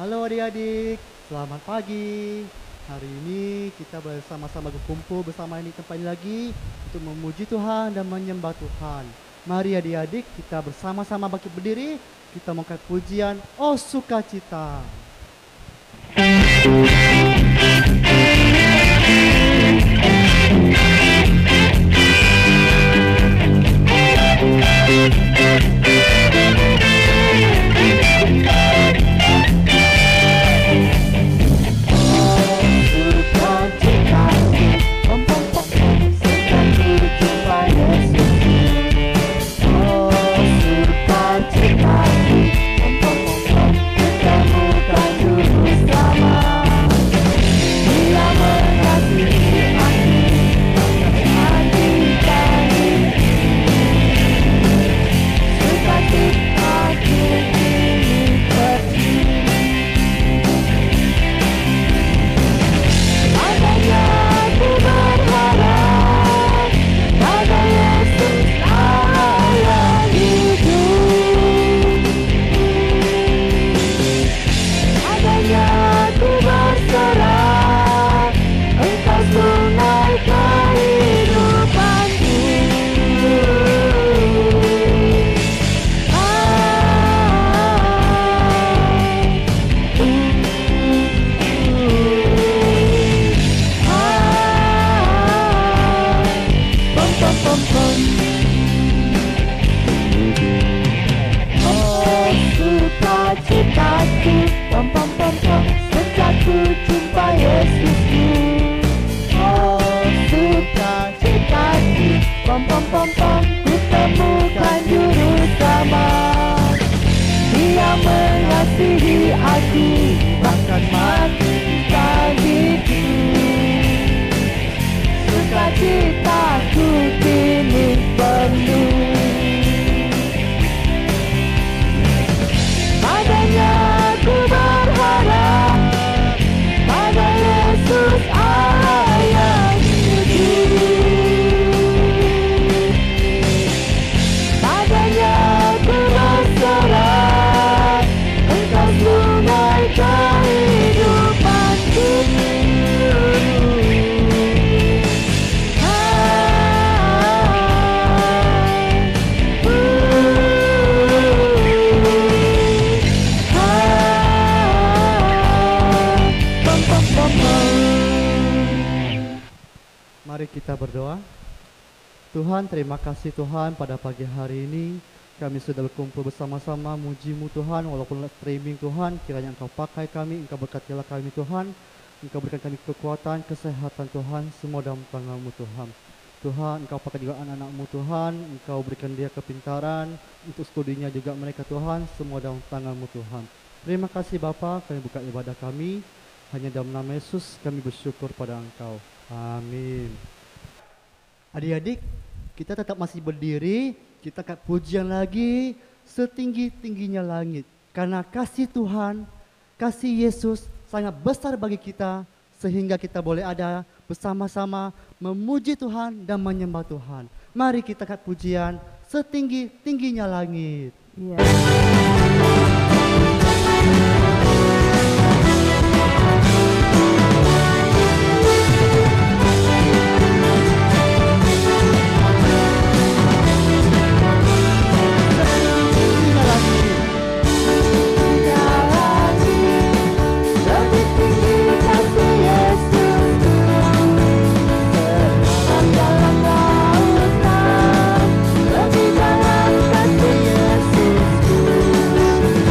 Halo adik-adik, selamat pagi. Hari ini kita bersama-sama berkumpul bersama di tempat ini lagi untuk memuji Tuhan dan menyembah Tuhan. Mari adik-adik kita bersama-sama bangkit berdiri, kita mengangkat pujian Oh Sukacita. Mari kita berdoa. Tuhan, terima kasih Tuhan pada pagi hari ini kami sudah berkumpul bersama-sama muji-Mu Tuhan, walaupun streaming Tuhan, kiranya Engkau pakai kami, Engkau berkatilah kami Tuhan, Engkau berikan kami kekuatan, kesehatan Tuhan, semua dalam tangan-Mu Tuhan. Tuhan, Engkau pakai juga anak-anak-Mu Tuhan, Engkau berikan dia kepintaran, untuk studinya juga mereka Tuhan, semua dalam tangan-Mu Tuhan. Terima kasih Bapa, kami buka ibadah kami, hanya dalam nama Yesus kami bersyukur pada Engkau. Amin. Adik-adik, kita tetap masih berdiri, kita angkat pujian lagi setinggi-tingginya langit. Karena kasih Tuhan, kasih Yesus sangat besar bagi kita, sehingga kita boleh ada bersama-sama memuji Tuhan dan menyembah Tuhan. Mari kita angkat pujian setinggi-tingginya langit. Iya. Lebih dalam kasih Yesusku.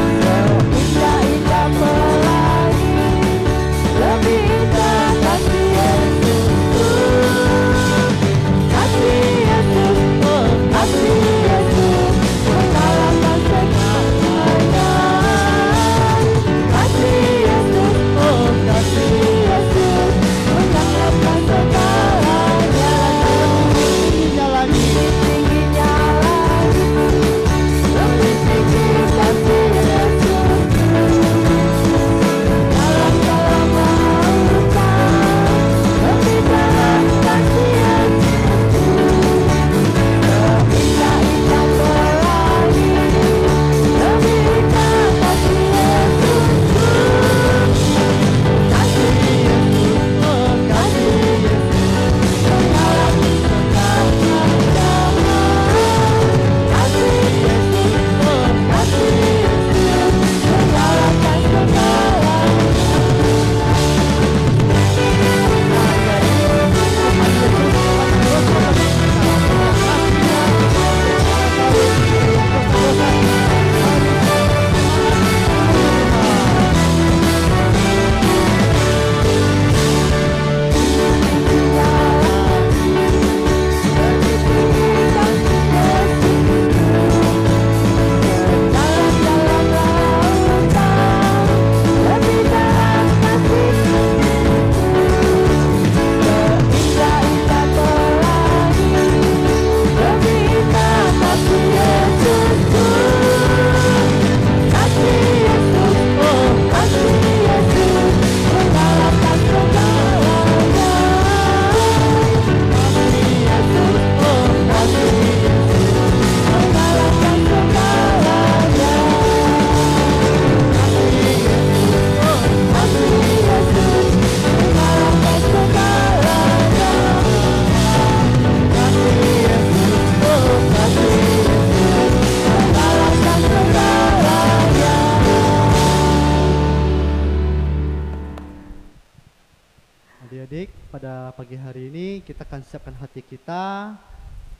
pada pagi hari ini kita akan siapkan hati kita.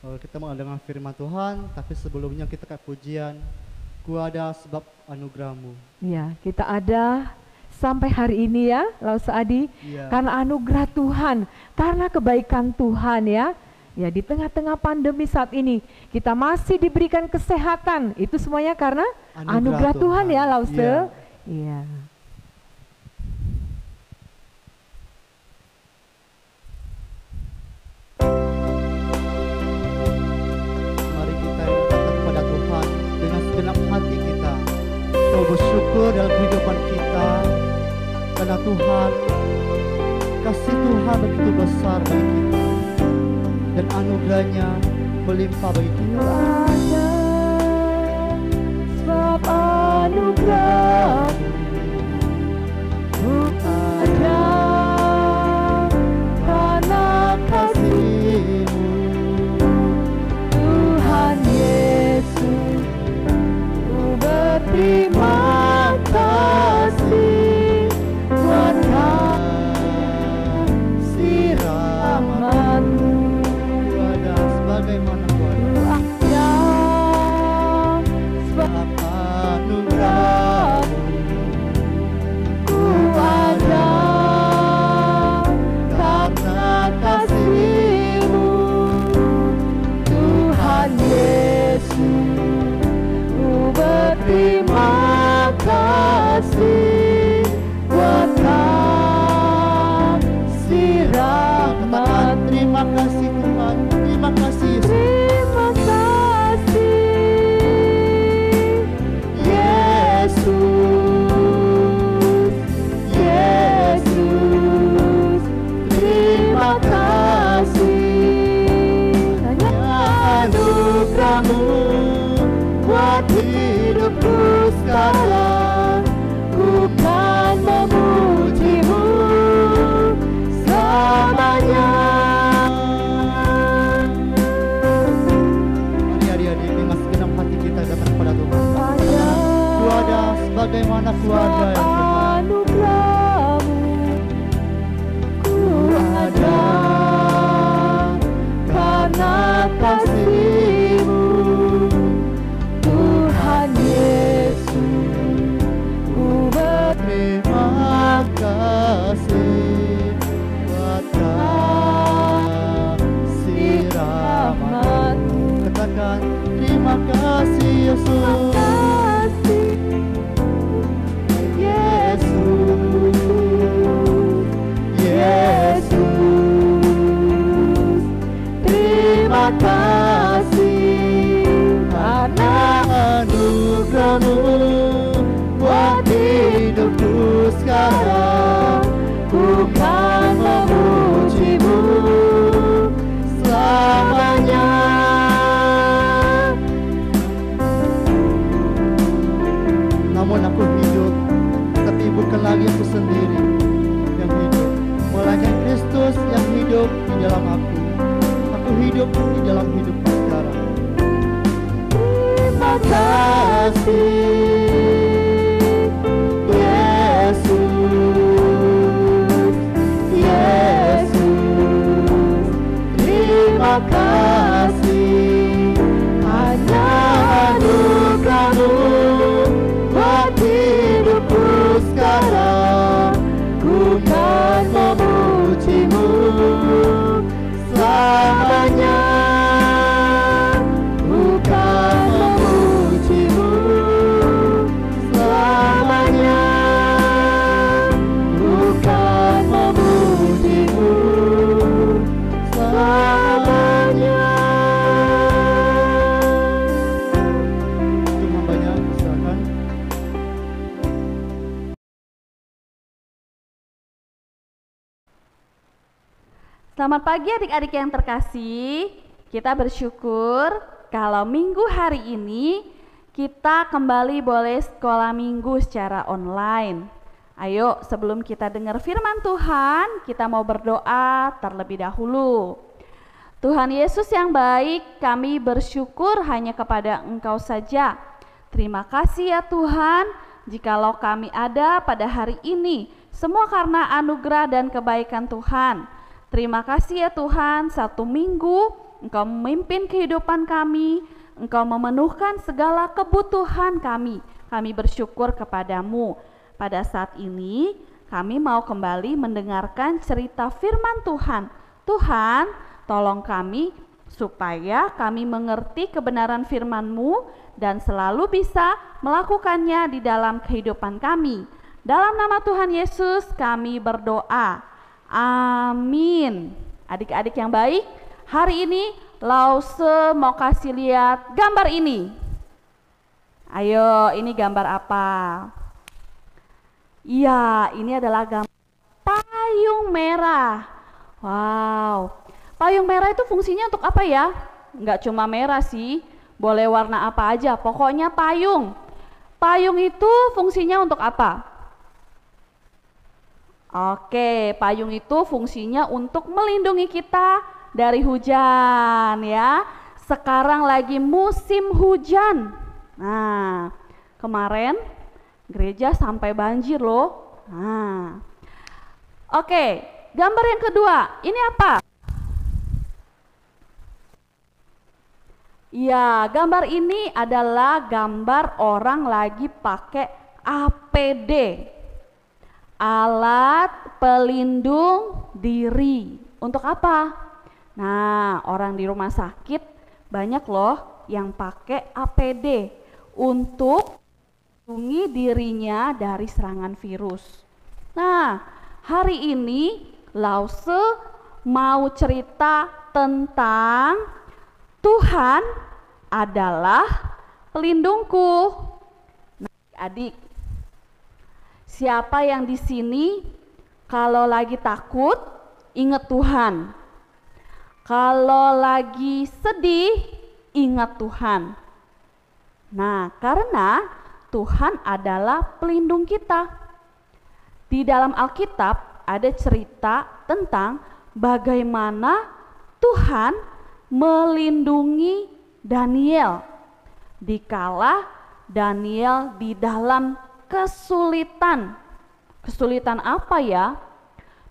Kita mau dengar firman Tuhan, tapi sebelumnya kita akan pujian. Ku ada sebab anugerahmu. Ya, kita ada sampai hari ini ya, Lausa Adi, Ya. karena anugerah Tuhan, karena kebaikan Tuhan ya. Ya, di tengah-tengah pandemi saat ini kita masih diberikan kesehatan. Itu semuanya karena anugerah Tuhan ya, Lausa. Iya. Iya. Mari kita datang kepada Tuhan dengan segenap hati kita. Kita bersyukur dalam kehidupan kita karena Tuhan, kasih Tuhan begitu besar bagi kita dan anugerahnya melimpah bagi kita. Ada sebab anugerah ada karena kasih-Mu Tuhan Yesus, ku berterima kasih buat kasih rahmat-Mu. Ku ada sebagaimana ku ada. Ada sebab Anugerah-Mu ku ada karena kasih-Mu Tuhan Yesus, ku berterima kasih buat kasih rahmat. Terima kasih Tuhan, terima kasih Yesus. Terima kasih Yesus, Yesus, terima kasih hanya anugerah-Mu buat hidupku sekarang. Ku kan memuji-Mu selamanya. Mari adik-adik dengan segenap hati kita datang kepada Tuhan. Ku ada sebagaimana ku ada ya Tuhan. Anugerah-Mu ku ada karena kasih-Mu Tuhan Yesus, ku Terima kasih buat kasih rahmat-Mu. Katakan terima kasih Yesus. kasih Yesus, Yesus, terima kasih karena Anugerah-Mu buat hidupku sekarang. Ku kan memuji-Mu selamanya. Namun aku hidup, tapi bukan lagi aku sendiri yang hidup, melainkan Kristus yang hidup di dalam aku. Aku hidup di dalam hidupku sekarang. Terima kasih Yesus, Yesus, terima kasih hanya anugerah-Mu buat hidupku sekarang. Ku kan memuji-Mu selamanya. Ku kan memuji-Mu selamanya. Ku kan memuji-Mu selamanya. Itu hambanya, silakan. Selamat pagi adik-adik yang terkasih. Kita bersyukur kalau minggu hari ini kita kembali boleh sekolah minggu secara online. Ayo sebelum kita dengar firman Tuhan, kita mau berdoa terlebih dahulu. Tuhan Yesus yang baik, kami bersyukur hanya kepada Engkau saja. Terima kasih ya Tuhan, jikalau kami ada pada hari ini, semua karena anugerah dan kebaikan Tuhan. Terima kasih ya Tuhan, 1 minggu Engkau memimpin kehidupan kami, Engkau memenuhkan segala kebutuhan kami. Kami bersyukur kepadamu. Pada saat ini kami mau kembali mendengarkan cerita firman Tuhan. Tuhan, tolong kami supaya kami mengerti kebenaran firman-Mu dan selalu bisa melakukannya di dalam kehidupan kami. Dalam nama Tuhan Yesus kami berdoa. Amin. Adik-adik yang baik, hari ini Lause mau kasih lihat gambar ini. Ayo, ini gambar apa? Iya, ini adalah gambar payung merah. Wow, payung merah itu fungsinya untuk apa ya? Enggak cuma merah sih, boleh warna apa aja, pokoknya payung. Payung itu fungsinya untuk apa? Oke, payung itu fungsinya untuk melindungi kita dari hujan ya. Sekarang lagi musim hujan. Nah, kemarin gereja sampai banjir loh. Nah, oke, gambar yang kedua, ini apa? Ya, gambar ini adalah gambar orang lagi pakai APD. Alat pelindung diri. Untuk apa? Nah, orang di rumah sakit banyak loh yang pakai APD untuk melindungi dirinya dari serangan virus. Nah, hari ini Lause mau cerita tentang Tuhan adalah pelindungku. Nah, adik, siapa yang di sini kalau lagi takut ingat Tuhan? Kalau lagi sedih ingat Tuhan. Nah, karena Tuhan adalah pelindung kita. Di dalam Alkitab ada cerita tentang bagaimana Tuhan melindungi Daniel dikala Daniel di dalam kesulitan. Kesulitan apa ya?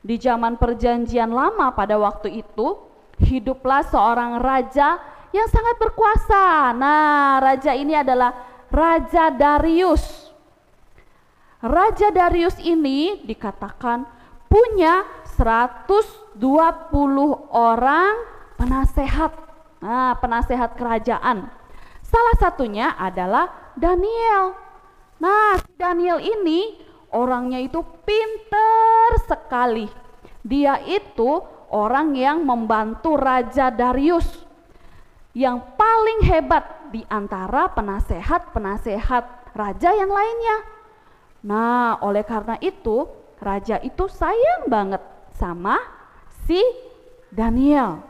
Di zaman perjanjian lama pada waktu itu, hiduplah seorang raja yang sangat berkuasa. Nah, raja ini adalah Raja Darius. Raja Darius ini dikatakan punya 120 orang penasehat. Nah, penasehat kerajaan. Salah satunya adalah Daniel. Nah, si Daniel ini orangnya itu pinter sekali. Dia itu orang yang membantu Raja Darius, yang paling hebat di antara penasehat-penasehat raja yang lainnya. Nah, oleh karena itu, raja itu sayang banget sama si Daniel.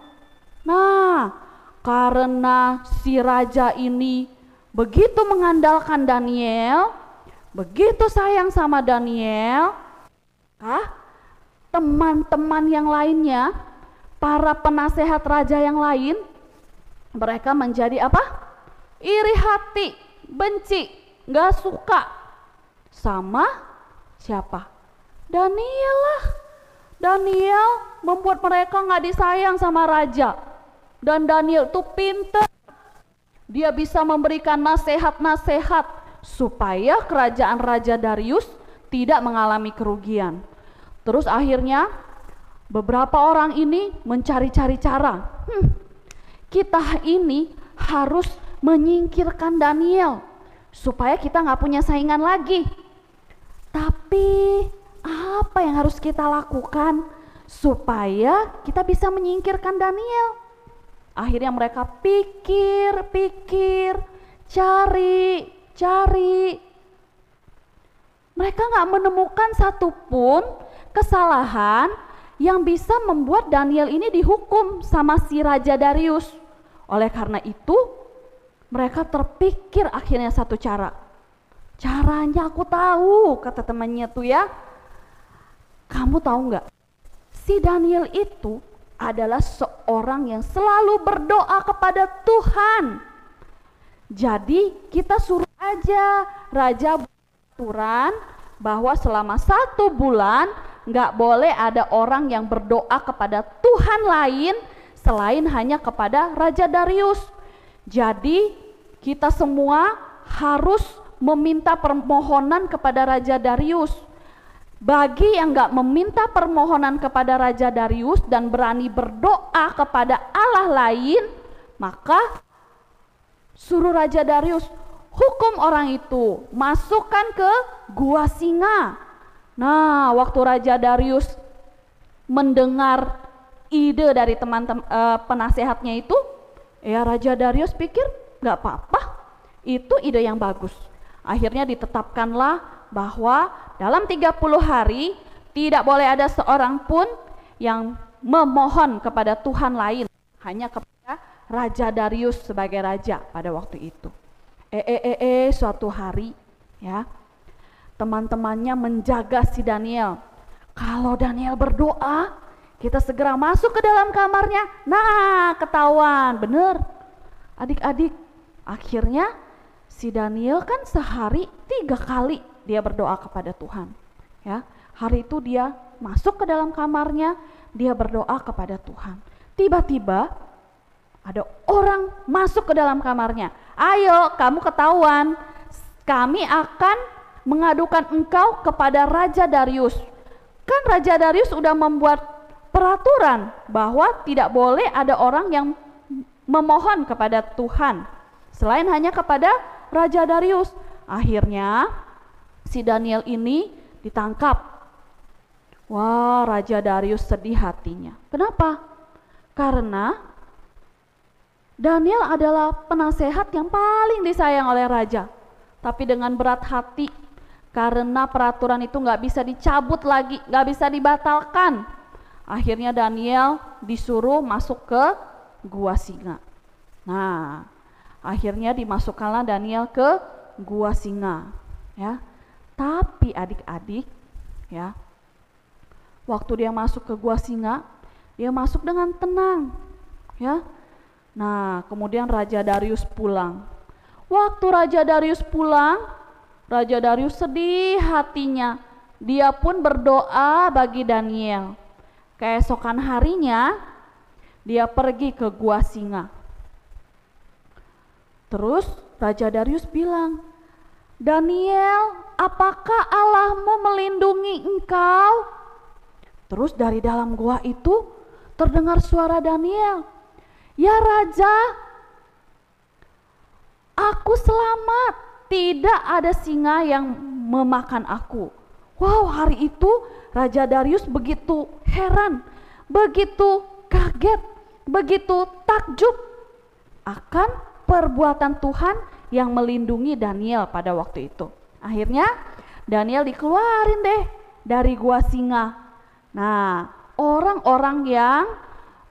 Nah, karena si raja ini begitu mengandalkan Daniel, begitu sayang sama Daniel, teman-teman yang lainnya, para penasehat raja yang lain, mereka menjadi apa? Iri hati, benci, gak suka sama siapa? Daniel lah. Daniel membuat mereka gak disayang sama raja. Dan Daniel tuh pintar. Dia bisa memberikan nasihat-nasihat supaya kerajaan Raja Darius tidak mengalami kerugian. Terus akhirnya beberapa orang ini mencari-cari cara. Kita ini harus menyingkirkan Daniel supaya kita nggak punya saingan lagi. Tapi apa yang harus kita lakukan supaya kita bisa menyingkirkan Daniel? Akhirnya mereka pikir, cari. Mereka nggak menemukan satupun kesalahan yang bisa membuat Daniel ini dihukum sama si Raja Darius. Oleh karena itu, mereka terpikir akhirnya satu cara. Caranya aku tahu, kata temannya tuh ya. Kamu tahu nggak? Si Daniel itu adalah seorang yang selalu berdoa kepada Tuhan. Jadi kita suruh aja raja aturan bahwa selama 1 bulan nggak boleh ada orang yang berdoa kepada Tuhan lain selain hanya kepada Raja Darius. Jadi kita semua harus meminta permohonan kepada Raja Darius. Bagi yang nggak meminta permohonan kepada Raja Darius dan berani berdoa kepada Allah lain, maka suruh Raja Darius hukum orang itu, masukkan ke gua singa. Nah, waktu Raja Darius mendengar ide dari teman-teman penasehatnya itu, ya Raja Darius pikir nggak apa-apa, itu ide yang bagus. Akhirnya ditetapkanlah bahwa dalam 30 hari tidak boleh ada seorang pun yang memohon kepada Tuhan lain, hanya kepada Raja Darius sebagai raja pada waktu itu. Suatu hari ya, teman-temannya menjaga si Daniel. Kalau Daniel berdoa, kita segera masuk ke dalam kamarnya. Nah, ketahuan, bener. Adik-adik, akhirnya si Daniel kan sehari 3 kali dia berdoa kepada Tuhan. Ya, hari itu dia masuk ke dalam kamarnya, dia berdoa kepada Tuhan. Tiba-tiba ada orang masuk ke dalam kamarnya. Ayo, kamu ketahuan, kami akan mengadukan engkau kepada Raja Darius. Kan Raja Darius sudah membuat peraturan bahwa tidak boleh ada orang yang memohon kepada Tuhan selain hanya kepada Raja Darius. Akhirnya si Daniel ini ditangkap. Wah, Raja Darius sedih hatinya. Kenapa? Karena Daniel adalah penasehat yang paling disayang oleh raja. Tapi dengan berat hati, karena peraturan itu nggak bisa dicabut lagi, nggak bisa dibatalkan. Akhirnya Daniel disuruh masuk ke gua singa. Nah, akhirnya dimasukkanlah Daniel ke gua singa. Ya, tapi adik-adik, ya, waktu dia masuk ke gua singa, dia masuk dengan tenang. Ya. Nah, kemudian Raja Darius pulang. Waktu Raja Darius pulang, Raja Darius sedih hatinya. Dia pun berdoa bagi Daniel. Keesokan harinya, dia pergi ke gua singa. Terus Raja Darius bilang, Daniel, apakah Allahmu melindungi engkau? Terus dari dalam gua itu terdengar suara Daniel. Ya Raja, aku selamat, tidak ada singa yang memakan aku. Wow, hari itu Raja Darius begitu heran, begitu kaget, begitu takjub akan perbuatan Tuhan yang melindungi Daniel pada waktu itu. Akhirnya Daniel dikeluarin deh dari gua singa. Nah, orang-orang yang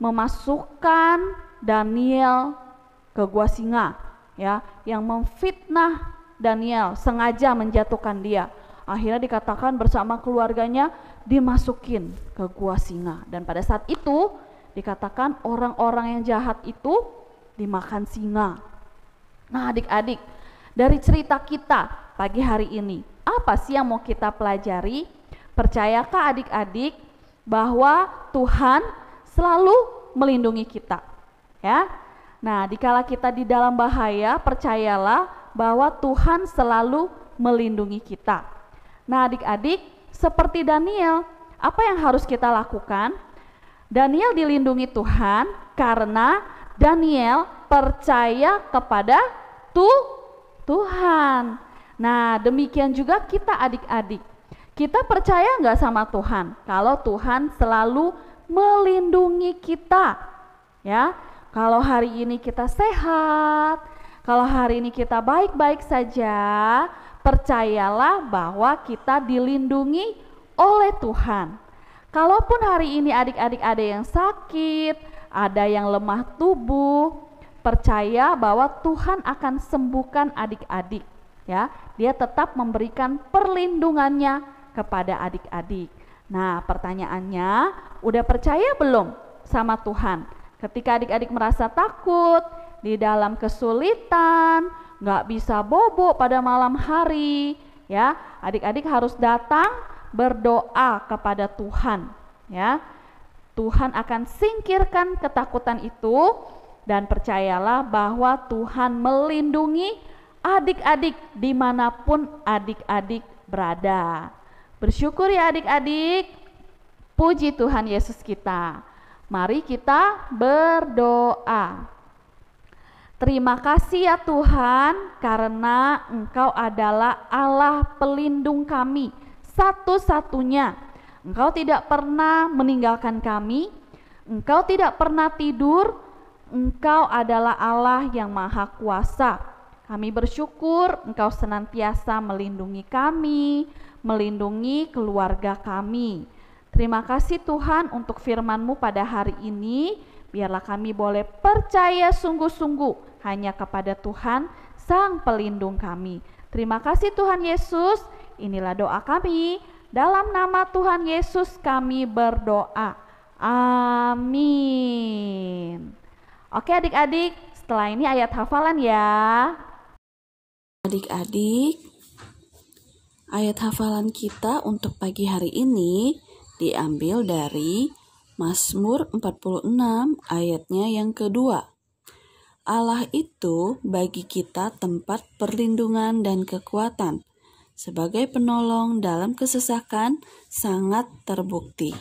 memasukkan Daniel ke gua singa, ya, yang memfitnah Daniel, sengaja menjatuhkan dia. Akhirnya dikatakan bersama keluarganya dimasukin ke gua singa. Dan pada saat itu dikatakan orang-orang yang jahat itu dimakan singa. Nah, adik-adik, dari cerita kita pagi hari ini, apa sih yang mau kita pelajari? Percayakah adik-adik bahwa Tuhan selalu melindungi kita? Ya. Nah, dikala kita di dalam bahaya, percayalah bahwa Tuhan selalu melindungi kita. Nah, adik-adik, seperti Daniel, apa yang harus kita lakukan? Daniel dilindungi Tuhan karena Daniel percaya kepada Tuhan. Nah, demikian juga kita adik-adik. Kita percaya nggak sama Tuhan? Kalau Tuhan selalu melindungi kita, ya. Kalau hari ini kita sehat, kalau hari ini kita baik-baik saja, percayalah bahwa kita dilindungi oleh Tuhan. Kalaupun hari ini adik-adik ada yang sakit, ada yang lemah tubuh, percaya bahwa Tuhan akan sembuhkan adik-adik, ya. Dia tetap memberikan perlindungannya kepada adik-adik. Nah, pertanyaannya, udah percaya belum sama Tuhan? Ketika adik-adik merasa takut, di dalam kesulitan, nggak bisa bobo pada malam hari, ya, adik-adik harus datang berdoa kepada Tuhan, ya. Tuhan akan singkirkan ketakutan itu, dan percayalah bahwa Tuhan melindungi adik-adik dimanapun adik-adik berada. Bersyukur ya adik-adik. Puji Tuhan Yesus kita. Mari kita berdoa. Terima kasih ya Tuhan, karena Engkau adalah Allah pelindung kami satu-satunya. Engkau tidak pernah meninggalkan kami, Engkau tidak pernah tidur, Engkau adalah Allah yang maha kuasa. Kami bersyukur Engkau senantiasa melindungi kami, melindungi keluarga kami. Terima kasih Tuhan untuk firman-Mu pada hari ini. Biarlah kami boleh percaya sungguh-sungguh hanya kepada Tuhan, Sang Pelindung kami. Terima kasih Tuhan Yesus. Inilah doa kami. Dalam nama Tuhan Yesus kami berdoa. Amin. Oke adik-adik, setelah ini ayat hafalan ya. Adik-adik, ayat hafalan kita untuk pagi hari ini diambil dari Mazmur 46 ayatnya yang kedua. Allah itu bagi kita tempat perlindungan dan kekuatan, sebagai penolong dalam kesesakan sangat terbukti.